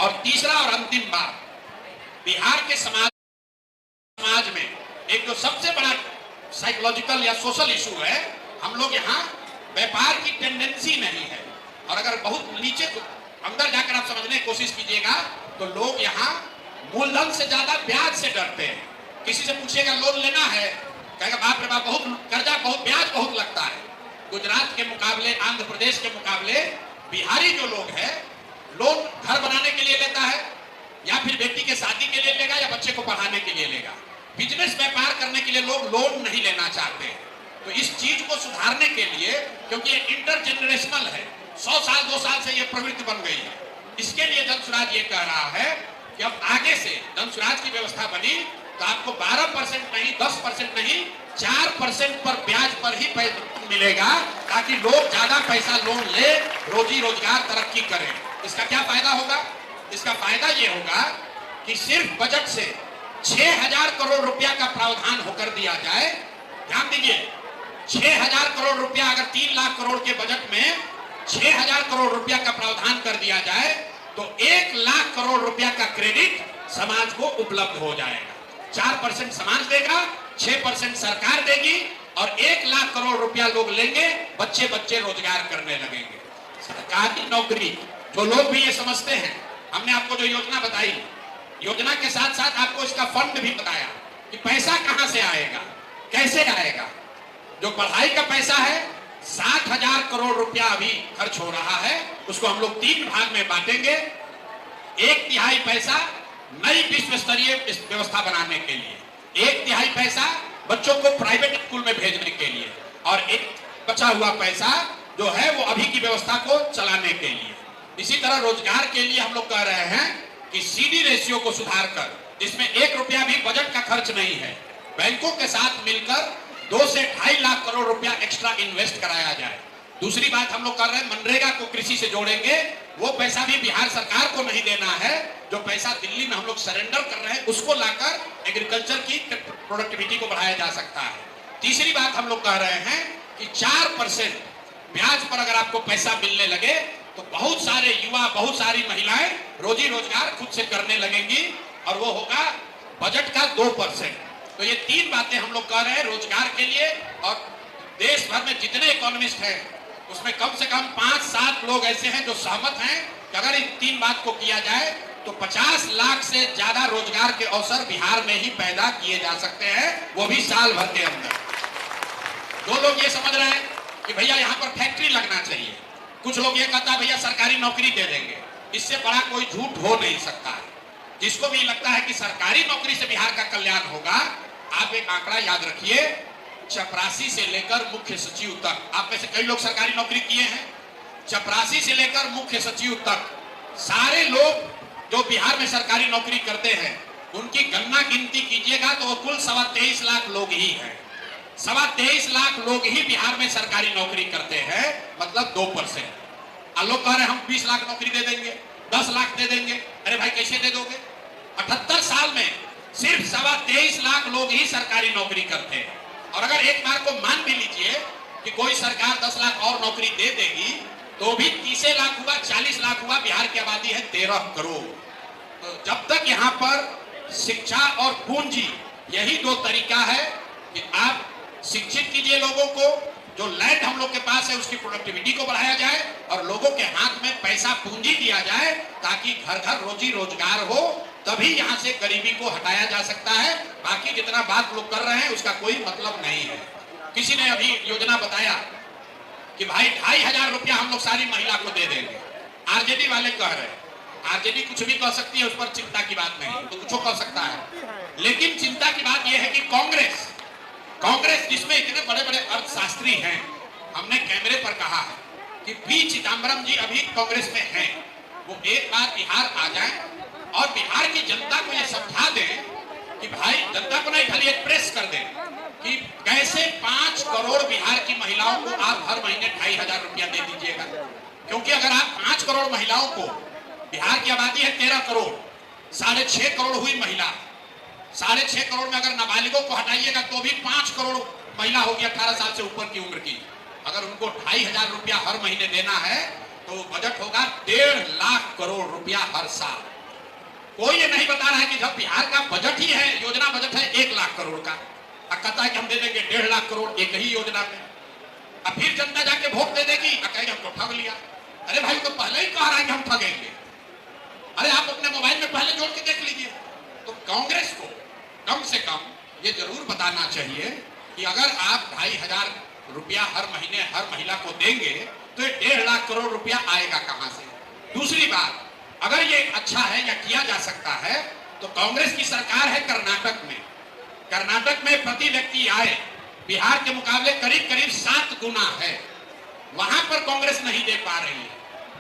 और तीसरा और अंतिम बात, बिहार के समाज में एक जो सबसे बड़ा साइकोलॉजिकल या सोशल इशू है, हम लोग यहाँ व्यापार की टेंडेंसी नहीं है। और अगर बहुत नीचे अंदर जाकर आप समझने की कोशिश कीजिएगा तो लोग यहाँ मूलधन से ज्यादा ब्याज से डरते हैं। किसी से पूछिएगा लोन लेना है, कहेगा बाप रे बाप बहुत कर्जा, बहुत ब्याज बहुत लगता है। गुजरात के मुकाबले, आंध्र प्रदेश के मुकाबले बिहारी जो लोग हैं, लोन घर बनाने के लिए लेता है या फिर बेटी के शादी के लिए लेगा या बच्चे को पढ़ाने के लिए लेगा। बिजनेस व्यापार करने के लिए लोग लोन नहीं लेना चाहते हैं। तो इस चीज को सुधारने के लिए, क्योंकि ये इंटरजेनरेशनल है, 100 साल 2 साल से ये प्रवृत्ति बन गई है, इसके लिए जन स्वराज ये कह रहा है कि अब आगे से जन स्वराज की व्यवस्था बनी तो आपको 12% नहीं, 10% नहीं, 4% पर ब्याज पर ही पैसा मिलेगा, ताकि लोग ज्यादा पैसा लोन ले, रोजी रोजगार तरक्की करें। इसका क्या फायदा होगा? इसका फायदा ये होगा कि सिर्फ बजट से 6000 करोड़ रुपया का प्रावधान होकर दिया जाए। ध्यान दीजिए, 6000 करोड़ रुपया अगर 3 लाख करोड़ के बजट में 6000 करोड़ रुपया का प्रावधान कर दिया जाए तो 1 लाख करोड़ रुपया का क्रेडिट समाज को उपलब्ध हो जाएगा। 4% समाज देगा, 6% सरकार देगी और 1 लाख करोड़ रुपया लोग लेंगे, बच्चे बच्चे रोजगार करने लगेंगे। सरकारी नौकरी, जो लोग भी ये समझते हैं, हमने आपको जो योजना बताई, योजना के साथ साथ आपको इसका फंड भी बताया कि पैसा कहां से आएगा, कैसे आएगा। जो पढ़ाई का पैसा है, 60,000 करोड़ रुपया अभी खर्च हो रहा है, उसको हम लोग 3 भाग में बांटेंगे। 1/3 पैसा नई विश्व स्तरीय व्यवस्था बनाने के लिए, 1/3 पैसा बच्चों को प्राइवेट स्कूल में भेजने के लिए, और एक बचा हुआ पैसा जो है वो अभी की व्यवस्था को चलाने के लिए। इसी तरह रोजगार के लिए हम लोग कह रहे हैं कि सीडी रेशियो को सुधार कर, जिसमें 1 रुपया भी बजट का खर्च नहीं है, बैंकों के साथ मिलकर 2 से 2.5 लाख करोड़ रुपया एक्स्ट्रा इन्वेस्ट कराया जाए। दूसरी बात हम लोग कर रहे हैं, मनरेगा को कृषि से जोड़ेंगे। वो पैसा भी बिहार सरकार को नहीं देना है, जो पैसा दिल्ली में हम लोग सरेंडर कर रहे हैं उसको लाकर एग्रीकल्चर की प्रोडक्टिविटी को बढ़ाया जा सकता है। तीसरी बात हम लोग कह रहे हैं कि 4% ब्याज पर अगर आपको पैसा मिलने लगे तो बहुत सारे युवा, बहुत सारी महिलाएं रोजी रोजगार खुद से करने लगेंगी, और वो होगा बजट का 2%। तो ये 3 बातें हम लोग कह रहे हैं रोजगार के लिए। और देश भर में जितने इकोनॉमिस्ट हैं उसमें कम से कम 5-7 लोग ऐसे हैं जो सहमत हैं कि अगर इन 3 बात को किया जाए तो 50 लाख से ज्यादा रोजगार के अवसर बिहार में ही पैदा किए जा सकते हैं, वो भी साल भर के अंदर। जो लोग ये समझ रहे हैं कि भैया यहाँ पर फैक्ट्री लगना चाहिए, कुछ लोग ये कहता है भैया सरकारी नौकरी दे देंगे, इससे बड़ा कोई झूठ हो नहीं सकता है। जिसको भी लगता है कि सरकारी नौकरी से बिहार का कल्याण होगा, आप एक आंकड़ा याद रखिए, चपरासी से लेकर मुख्य सचिव तक, आप में से कई लोग सरकारी नौकरी किए हैं, चपरासी से लेकर मुख्य सचिव तक सारे लोग जो बिहार में सरकारी नौकरी करते हैं, उनकी गणना गिनती कीजिएगा तो वो कुल 23.25 लाख लोग ही हैं। 23.25 लाख लोग ही बिहार में सरकारी नौकरी करते हैं, मतलब 2%। और लोग कह रहे हैं हम 20 लाख नौकरी दे देंगे, 10 लाख दे देंगे। अरे भाई कैसे दे दोगे? 78 साल में सिर्फ 23.25 लाख लोग ही सरकारी नौकरी करते हैं। और अगर एक बार को मान भी लीजिए कि कोई सरकार 10 लाख और नौकरी दे देगी तो भी 30 लाख हुआ, 40 लाख हुआ। बिहार की आबादी है 13 करोड़। तो जब तक यहाँ पर शिक्षा और पूंजी, यही 2 तरीका है कि आप शिक्षित कीजिए लोगों को, जो लैंड हम लोग के पास है उसकी प्रोडक्टिविटी को बढ़ाया जाए और लोगों के हाथ में पैसा पूंजी दिया जाए ताकि घर घर रोजी रोजगार हो, तभी यहाँ से गरीबी को हटाया जा सकता है। बाकी जितना बात लोग कर रहे हैं उसका कोई मतलब नहीं है। किसी ने अभी योजना बताया कि भाई 2,500 रुपया हम लोग सारी महिला को दे देंगे। आरजेडी वाले कह रहे हैं, आरजेडी कुछ भी कह सकती है, उस पर चिंता की बात नहीं, तो कुछ कर सकता है। लेकिन चिंता की बात यह है कि कांग्रेस जिसमें इतने बड़े बड़े अर्थशास्त्री हैं, हमने कैमरे पर कहा है कि पी चिदम्बरम जी अभी कांग्रेस में हैं, वो एक बार बिहार आ जाएं और बिहार की जनता को ये समझा दें कि भाई, जनता को नहीं खाली एक प्रेस कर दें कि कैसे 5 करोड़ बिहार की महिलाओं को आप हर महीने 2,500 रुपया दे दीजिएगा। क्योंकि अगर आप 5 करोड़ महिलाओं को, बिहार की आबादी है 13 करोड़, 6.5 करोड़ हुई महिला, 6.5 करोड़ में अगर नाबालिगों को हटाइएगा तो भी 5 करोड़ महिला होगी 18 साल से ऊपर की उम्र की। अगर उनको 2,500 रुपया हर महीने देना है तो बजट होगा 1.5 लाख करोड़ रुपया हर साल। कोई ये नहीं बता रहा है कि जब बिहार का बजट ही है, योजना बजट है 1 लाख करोड़ का, और कहता है कि हम दे देंगे 1.5 लाख करोड़ एक ही योजना में, और फिर जनता जाके वोट दे देगी और कहेगी हमको ठग लिया। अरे भाई तो पहले ही कह रहा है कि हम ठगेंगे। अरे आप अपने मोबाइल में पहले जोड़ के देख लीजिए। तो कांग्रेस को कम से कम ये जरूर बताना चाहिए कि अगर आप 2,500 रुपया हर महीने हर महिला को देंगे तो ये 1.5 लाख करोड़ रुपया आएगा कहां से। दूसरी बात, अगर ये अच्छा है या किया जा सकता है तो कांग्रेस की सरकार है कर्नाटक में, कर्नाटक में प्रति व्यक्ति आय बिहार के मुकाबले करीब करीब 7 गुना है। वहां पर कांग्रेस नहीं दे पा रही है,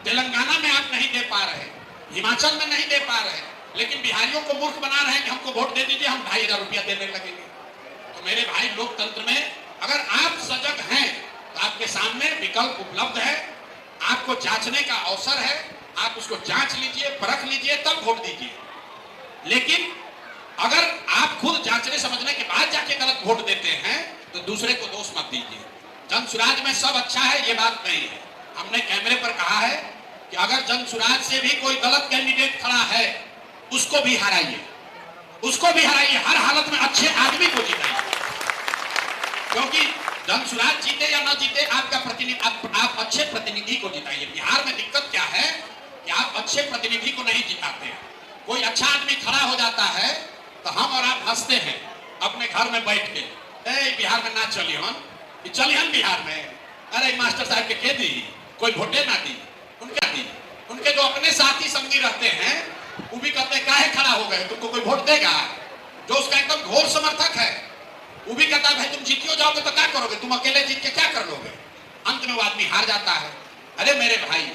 तेलंगाना में आप नहीं दे पा रहे, हिमाचल में नहीं दे पा रहे, लेकिन बिहारियों को मूर्ख बना रहे हैं कि हमको वोट दे दीजिए हम 2,500 रुपया देने लगेंगे। तो मेरे भाई, लोकतंत्र में अगर आप सजग हैं तो आपके सामने विकल्प उपलब्ध है, आपको जांचने का अवसर है, आप उसको जांच लीजिए, परख लीजिए, तब वोट दीजिए। लेकिन अगर आप खुद जांचने समझने के बाद जाके गलत वोट देते हैं तो दूसरे को दोष मत दीजिए। जन सुराज में सब अच्छा है ये बात नहीं है। हमने कैमरे पर कहा है कि अगर जन सुराज से भी कोई गलत कैंडिडेट खड़ा है उसको भी हराइए, उसको भी हराइए, हर हालत में अच्छे आदमी को जिताइए। क्योंकि जन सुराज जीते या ना जीते, आपका प्रतिनिधि आप अच्छे प्रतिनिधि को जिताइए। बिहार में दिक्कत क्या है कि आप अच्छे प्रतिनिधि को नहीं जिताते। कोई अच्छा आदमी खड़ा हो जाता है तो हम और आप हंसते हैं अपने घर में बैठ के, बिहार में ना चलिए बिहार में, अरे मास्टर साहब के दी, कोई वोटे ना दी, उनके जो अपने साथी संगी रहते हैं वो भी कहते हैं काहे खड़ा हो गए, तुमको कोई वोट देगा। जो उसका एकदम घोर समर्थक है वो भी कहता है भाई तुम जीतियो जाओगे तो क्या करोगे, तुम अकेले जीत के क्या कर लोगे। अंत में वो आदमी हार जाता है। अरे मेरे भाई,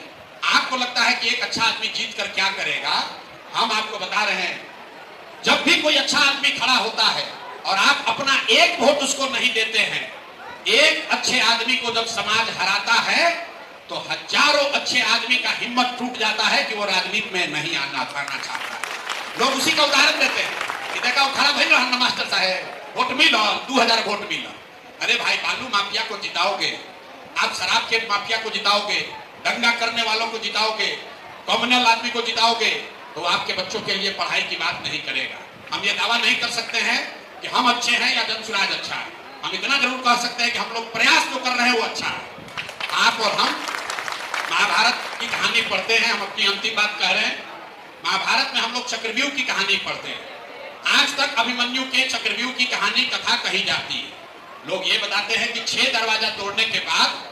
आपको लगता है कि एक अच्छा आदमी जीत कर क्या करेगा, हम आपको बता रहे हैं जब भी कोई अच्छा आदमी खड़ा होता है और आप अपना एक वोट उसको नहीं देते हैं, एक अच्छे आदमी को जब समाज हराता है तो हजारों अच्छे आदमी का हिम्मत टूट जाता है कि वो राजनीति में नहीं आना चाहता। लोग उसी का उदाहरण देते हैं कि देखा वो खड़ा भाई रहना मास्टर साहब वोट मिला, 2000 वोट मिला। अरे भाई, बालू माफिया को जिताओगे, आप शराब के माफिया को जिताओगे, दंगा करने वालों को जिताओगे, कॉमनल आदमी को जिताओगे तो आपके बच्चों के लिए पढ़ाई की बात नहीं करेगा। हम ये दावा नहीं कर सकते हैं कि हम अच्छे हैं या जन सुराज अच्छा है। हम इतना जरूर कह सकते हैं कि हम लोग प्रयास जो कर रहे हैं वो अच्छा है। आप और हम महाभारत की कहानी पढ़ते हैं, हम अपनी अंतिम बात कह रहे हैं। महाभारत में हम लोग चक्रव्यूह की कहानी पढ़ते हैं। आज तक अभिमन्यु के चक्रव्यूह की कहानी कथा कही जाती है। लोग ये बताते हैं कि 6 दरवाजा तोड़ने के बाद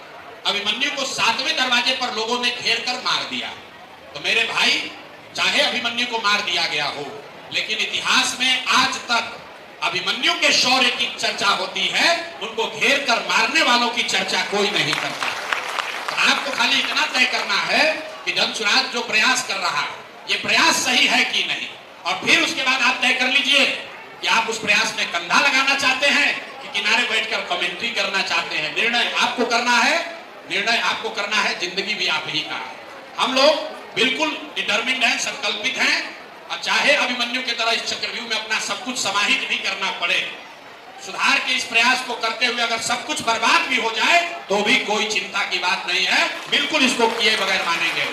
अभिमन्यु को 7वें दरवाजे पर लोगों ने घेर कर मार दिया। तो मेरे भाई, चाहे अभिमन्यु को मार दिया गया हो, लेकिन इतिहास में आज तक अभिमन्यु के शौर्य की चर्चा होती है, उनको घेर कर मारने वालों की चर्चा कोई नहीं करता। तो आपको खाली इतना तय करना है कि जन सुराज जो प्रयास कर रहा है ये प्रयास सही है कि नहीं, और फिर उसके बाद आप तय कर लीजिए कि आप उस प्रयास में कंधा लगाना चाहते हैं कि किनारे बैठकर कमेंट्री करना चाहते हैं। निर्णय आपको करना है, निर्णय आपको करना है, जिंदगी भी आप ही का है। हम लोग बिल्कुल डिटर्मिन्ड हैं, संकल्पित हैं, और चाहे अभिमन्यु की तरह इस चक्रव्यूह में अपना सब कुछ समाहित भी करना पड़े, सुधार के इस प्रयास को करते हुए अगर सब कुछ बर्बाद भी हो जाए तो भी कोई चिंता की बात नहीं है। बिल्कुल इसको किए बगैर मानेंगे।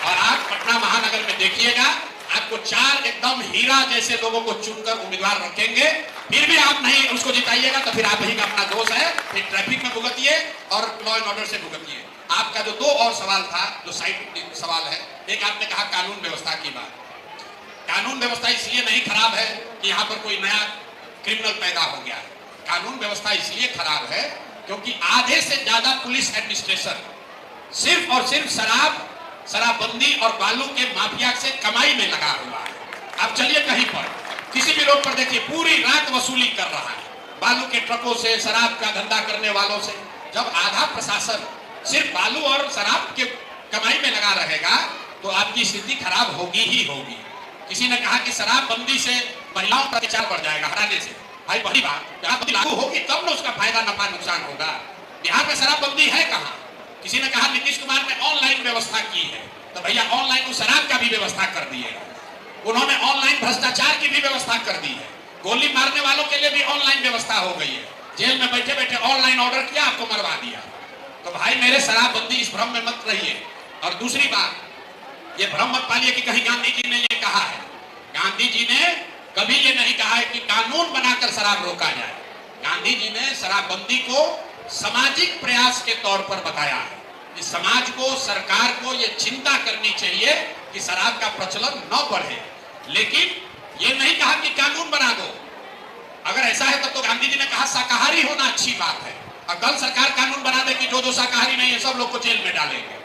और आप पटना महानगर में देखिएगा, आपको 4 एकदम हीरा जैसे लोगों को चुनकर उम्मीदवार रखेंगे, फिर भी आप नहीं उसको जिताइएगा तो फिर आप ही का अपना दोष है। फिर ट्रैफिक में भुगतिए और लॉ एंड ऑर्डर से भुगतिए। आपका जो 2 और सवाल था, जो साइड सवाल है, एक आपने कहा कानून व्यवस्था की बात। कानून व्यवस्था इसलिए नहीं खराब है कि यहाँ पर कोई नया क्रिमिनल पैदा हो गया है। कानून व्यवस्था इसलिए खराब है क्योंकि आधे से ज्यादा पुलिस एडमिनिस्ट्रेशन सिर्फ और सिर्फ शराबबंदी और बालू के माफिया से कमाई में लगा हुआ है। आप चलिए कहीं पर, किसी भी रोड पर देखिए, पूरी रात वसूली कर रहा है बालू के ट्रकों से, शराब का धंधा करने वालों से। जब आधा प्रशासन सिर्फ बालू और शराब के कमाई में लगा रहेगा तो आपकी स्थिति खराब होगी ही होगी। किसी ने कहा कि शराबबंदी से महिलाओं का अत्याचार बढ़ जाएगा, हटाने से। भाई वही बात, शराबबंदी लागू होगी तब ना उसका फायदा नफा नुकसान होगा। बिहार में शराबबंदी है कहाँ? किसी ने कहा नीतीश कुमार ने ऑनलाइन व्यवस्था की है, तो भैया ऑनलाइन उस शराब का भी व्यवस्था कर दी है। उन्होंने ऑनलाइन भ्रष्टाचार की भी व्यवस्था कर दी है। गोली मारने वालों के लिए भी ऑनलाइन व्यवस्था हो गई है। जेल में बैठे बैठे ऑनलाइन ऑर्डर किया, आपको मरवा दिया। तो भाई मेरे, शराबबंदी इस भ्रम में मत रहिए। और दूसरी बात, ये भ्रम मत पालिए कि कहीं गांधी जी ने ये कहा है। गांधी जी ने कभी ये नहीं कहा है कि कानून बनाकर शराब रोका जाए। गांधी जी ने शराबबंदी को सामाजिक प्रयास के तौर पर बताया है कि समाज को, सरकार को ये चिंता करनी चाहिए कि शराब का प्रचलन न बढ़े, लेकिन ये नहीं कहा कि कानून बना दो। अगर ऐसा है तब तो गांधी जी ने कहा शाकाहारी होना अच्छी बात है, और कल सरकार कानून बना दे कि जो शाकाहारी नहीं है सब लोग को जेल में डालेंगे।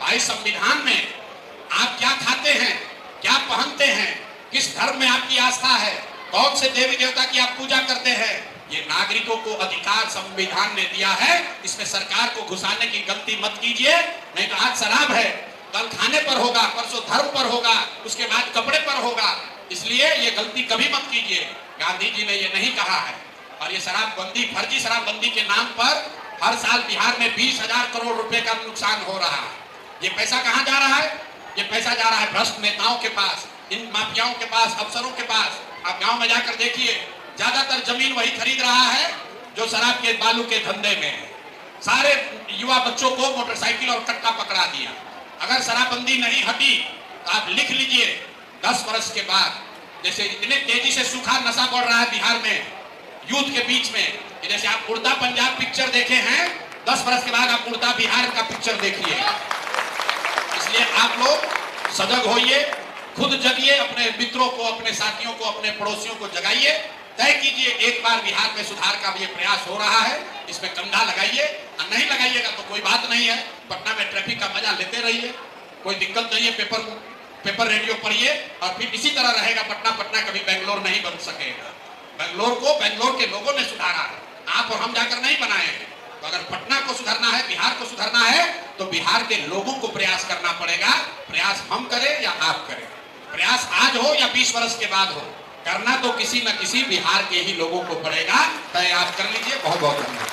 भाई, संविधान में आप क्या खाते हैं, क्या पहनते हैं, किस धर्म में आपकी आस्था है, कौन से देवी देवता की आप पूजा करते हैं, ये नागरिकों को अधिकार संविधान ने दिया है। इसमें सरकार को घुसाने की गलती मत कीजिए। नहीं तो आज शराब है, कल खाने पर होगा, परसों धर्म पर होगा, उसके बाद कपड़े पर होगा। इसलिए ये गलती कभी मत कीजिए। गांधी जी ने ये नहीं कहा है। और ये शराबबंदी, फर्जी शराबबंदी के नाम पर हर साल बिहार में 20,000 करोड़ रुपए का नुकसान हो रहा है। ये पैसा कहां जा रहा है? ये पैसा जा रहा है भ्रष्ट नेताओं के पास, इन माफियाओं के पास, अफसरों के पास। आप गांव में जाकर देखिए, ज्यादातर जमीन वही खरीद रहा है जो शराब के बालू के धंधे में है। सारे युवा बच्चों को मोटरसाइकिल और कट्टा पकड़ा दिया। अगर शराबबंदी नहीं हटी तो आप लिख लीजिए 10 वर्ष के बाद, जैसे इतने तेजी से सूखा नशा बढ़ रहा है बिहार में यूथ के बीच में, जैसे आप उड़ता पंजाब पिक्चर देखे हैं, 10 वर्ष के बाद आप उड़ता बिहार का पिक्चर देखिए। इसलिए आप लोग सजग होइए, खुद जगिए, अपने मित्रों को, अपने साथियों को, अपने पड़ोसियों को जगाइए। तय कीजिए एक बार बिहार में सुधार का ये प्रयास हो रहा है, इसमें कंधा लगाइए। और नहीं लगाइएगा तो कोई बात नहीं है, पटना में ट्रैफिक का मजा लेते रहिए, कोई दिक्कत नहीं है। पेपर रेडियो पढ़िए और फिर इसी तरह रहेगा पटना। पटना कभी बेंगलोर नहीं बन सकेगा। बेंगलोर को बेंगलोर के लोगों ने सुधारा है, आप और हम जाकर नहीं बनाए हैं। तो अगर पटना को सुधारना है, बिहार को सुधारना है, तो बिहार के लोगों को प्रयास करना पड़ेगा। प्रयास हम करें या आप करें, प्रयास आज हो या 20 वर्ष के बाद हो, करना तो किसी न किसी बिहार के ही लोगों को पड़ेगा। तय आप कर लीजिए। बहुत बहुत धन्यवाद।